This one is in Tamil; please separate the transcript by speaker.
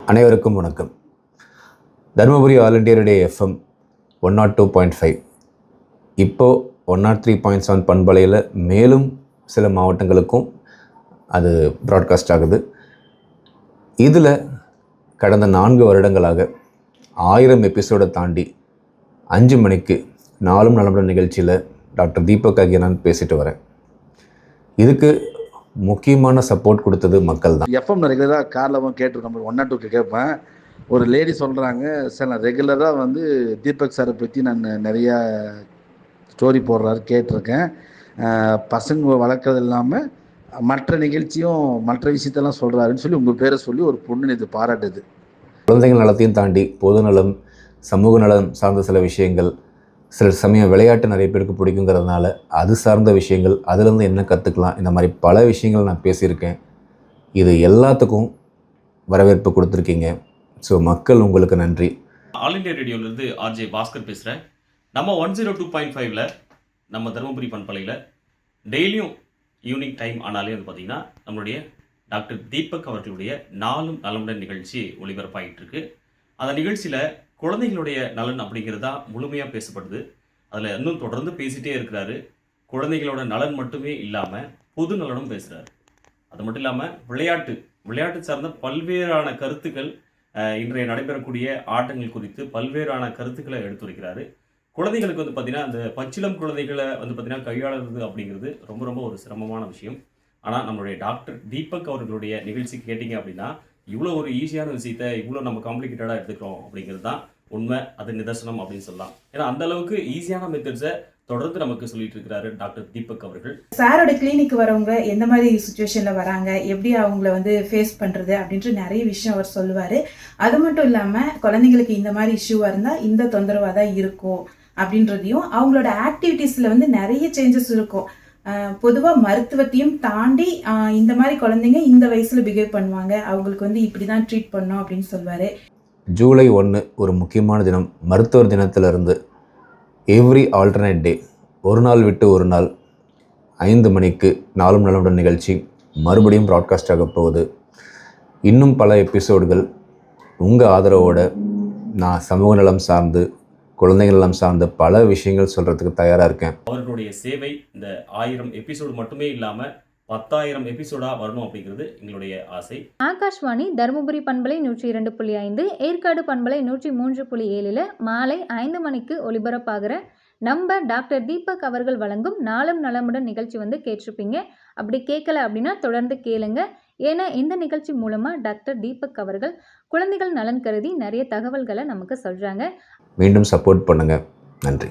Speaker 1: அனைவருக்கும் வணக்கம். Dharmapuri all India radio FM 102.5 இப்போது 103.7 பண்பலையில் மேலும் சில மாவட்டங்களுக்கும் அது ப்ராட்காஸ்ட் ஆகுது. இதில் கடந்த 4 வருடங்களாக 1000 எபிசோடை தாண்டி 5 மணிக்கு நாளும் நலமுடன் நிகழ்ச்சியில் டாக்டர் தீபக் ஆகிய நான் பேசிட்டு வரேன். இதுக்கு முக்கியமான சப்போர்ட் கொடுத்தது மக்கள் தான்.
Speaker 2: எஃப்எம் ரெகுலராக காரில் கேட்டிருக்கேன், 102 கேட்பேன். ஒரு லேடி சொல்கிறாங்க, சார் நான் ரெகுலராக தீபக் சாரை பற்றி நான் நிறையா ஸ்டோரி போடுறாரு கேட்டிருக்கேன். பசங்க வளர்க்குறது இல்லாமல் மற்ற நிகழ்ச்சியும் மற்ற விஷயத்தெல்லாம் சொல்கிறாருன்னு சொல்லி உங்கள் பேரை சொல்லி ஒரு பொண்ணு இது பாராட்டுது.
Speaker 1: குழந்தைகள் நலத்தையும் தாண்டி பொது நலம், சமூக நலம் சார்ந்த சில விஷயங்கள், சில சமயம் விளையாட்டு நிறைய பேருக்கு பிடிக்குங்கிறதுனால அது சார்ந்த விஷயங்கள், அதுலேருந்து என்ன கற்றுக்கலாம், இந்த மாதிரி பல விஷயங்கள் நான் பேசியிருக்கேன். இது எல்லாத்துக்கும் வரவேற்பு கொடுத்துருக்கீங்க. ஸோ மக்கள் உங்களுக்கு நன்றி.
Speaker 3: ஆல் இண்டியா ரேடியோலேருந்து ஆர்ஜே பாஸ்கர் பேசுகிறேன். நம்ம 102.5ல் நம்ம தருமபுரி பண்பலையில் டெய்லியும் ஈவினிங் டைம் ஆனாலே பார்த்திங்கன்னா நம்மளுடைய டாக்டர் தீபக் அவர்களுடைய நாளும் நலமுடன் நிகழ்ச்சி ஒளிபரப்பாகிட்டு இருக்கு. அந்த நிகழ்ச்சியில் குழந்தைகளுடைய நலன் அப்படிங்கிறது தான் முழுமையாக பேசப்படுது. அதில் இன்னும் தொடர்ந்து பேசிகிட்டே இருக்கிறாரு. குழந்தைகளோட நலன் மட்டுமே இல்லாமல் பொது நலனும் பேசுகிறாரு. அது மட்டும் இல்லாமல் விளையாட்டு சார்ந்த பல்வேறான கருத்துக்கள், இன்றைய நடைபெறக்கூடிய ஆட்டங்கள் குறித்து பல்வேறான கருத்துக்களை எடுத்துரைக்கிறாரு. குழந்தைகளுக்கு பார்த்திங்கன்னா அந்த பச்சிளம் குழந்தைகளை பார்த்திங்கன்னா கையாளுறது அப்படிங்கிறது ரொம்ப ரொம்ப ஒரு சிரமமான விஷயம். ஆனால் நம்மளுடைய டாக்டர் தீபக் அவர்களுடைய நிகழ்ச்சி கேட்டிங்க அப்படின்னா இவ்வளோ ஒரு ஈஸியான விஷயத்தை இவ்வளோ நம்ம காம்ப்ளிகேட்டடாக எடுத்துக்கிறோம் அப்படிங்கிறது தான் உண்மை, அது நிதர்சனம் அப்படின்னு சொல்லலாம். ஏன்னா அந்த அளவுக்கு ஈஸியான மெத்தட்ஸை தொடர்ந்து நமக்கு சொல்லிட்டு இருக்கிறாரு டாக்டர் தீபக் அவர்கள்.
Speaker 4: சாரோட கிளினிக் வரவங்க எந்த மாதிரி சுச்சுவேஷனில் வராங்க, எப்படி அவங்கள ஃபேஸ் பண்ணுறது அப்படின்ட்டு நிறைய விஷயம் அவர் சொல்லுவார். அது மட்டும் இல்லாமல் குழந்தைங்களுக்கு இந்த மாதிரி இஷ்யூவாக இருந்தால் இந்த தொந்தரவாக தான் இருக்கும் அப்படின்றதையும், அவங்களோட ஆக்டிவிட்டீஸில் நிறைய சேஞ்சஸ் இருக்கும். பொதுவாக மருத்துவத்தையும் தாண்டி இந்த மாதிரி குழந்தைங்க இந்த வயசில் பிஹேவ் பண்ணுவாங்க, அவங்களுக்கு இப்படி தான் ட்ரீட் பண்ணோம் அப்படின்னு சொல்லுவார்.
Speaker 1: ஜூலை 1 ஒரு முக்கியமான தினம். மருத்துவர் தினத்திலிருந்து எவ்ரி ஆல்டர்னேட் டே, ஒரு நாள் விட்டு ஒரு நாள் 5 மணிக்கு நாளும் நலமுடன் நிகழ்ச்சி மறுபடியும் ப்ராட்காஸ்ட் ஆக போகுது. இன்னும் பல எபிசோடுகள் உங்கள் ஆதரவோடு நான் சமூக நலம் சார்ந்து, குழந்தைகள் நலம் சார்ந்த பல விஷயங்கள் சொல்கிறதுக்கு தயாராக இருக்கேன்.
Speaker 3: அவர்களுடைய சேவை இந்த 1000 எபிசோடு மட்டுமே இல்லாமல் 10,000 எபிசோடாக வரணும் அப்படிங்கிறது எங்களுடைய ஆசை.
Speaker 5: ஆகாஷ்வாணி தருமபுரி பண்பலை 102.5, ஏற்காடு பண்பலை 103.7 மாலை 5 மணிக்கு ஒலிபரப்பாகிற நம்ம டாக்டர் தீபக் அவர்கள் வழங்கும் நாளும் நலமுடன் நிகழ்ச்சி கேட்டிருப்பீங்க. அப்படி கேட்கல அப்படின்னா தொடர்ந்து கேளுங்க. ஏன்னா இந்த நிகழ்ச்சி மூலமாக டாக்டர் தீபக் அவர்கள் குழந்தைகள் நலன் கருதி நிறைய தகவல்களை நமக்கு சொல்கிறாங்க.
Speaker 1: மீண்டும் சப்போர்ட் பண்ணுங்கள். நன்றி.